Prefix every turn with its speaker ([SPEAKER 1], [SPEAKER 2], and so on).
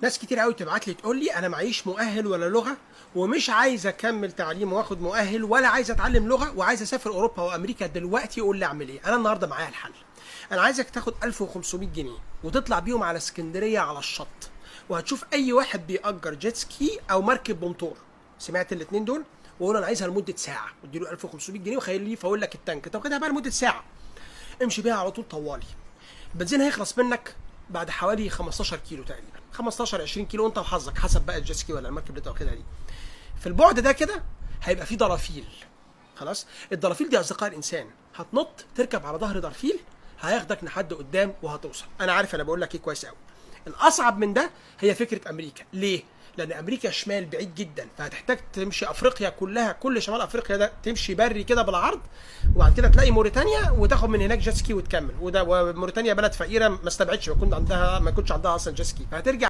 [SPEAKER 1] ناس كتير قوي تبعت لي تقول لي انا معيش مؤهل ولا لغه، ومش عايز اكمل تعليم واخد مؤهل، ولا عايز اتعلم لغه، وعايز اسافر اوروبا وامريكا دلوقتي. قول لي اعمل ايه؟ انا النهارده معايا الحل. انا عايزك تاخد 1500 جنيه وتطلع بيهم على اسكندريه على الشط، وهتشوف اي واحد بيأجر جيت سكي او مركب بمطور. سمعت الاثنين دول؟ وقول انا عايزها لمده ساعه، واديله 1500 جنيه وخليه يفول لك التانك. طب خدها بقى لمده ساعه، امشي بيها على طول طوالي. البنزين هيخلص منك بعد حوالي 15 كيلو تقريبا، 15 20 كيلو انت وحظك، حسب بقى الجيت سكي ولا المركب اللي انت واخدها دي. في البعد ده كده هيبقى فيه ضرافيل. خلاص، الضرافيل دي اصدقاء الانسان، هتنط تركب على ظهر ضرفيل، هياخدك لحد قدام وهتوصل. انا عارف انا بقول لك ايه كويس قوي. الاصعب من ده هي فكره امريكا. ليه؟ لان امريكا شمال بعيد جدا، فهتحتاج تمشي افريقيا كلها، كل شمال افريقيا ده تمشي بري كده بالعرض، وبعد كده تلاقي موريتانيا وتاخد من هناك جيت سكي وتكمل. وده وموريتانيا بلد فقيره، ما استبعدش ما يكونش عندها اصلا جيت سكي، فهترجع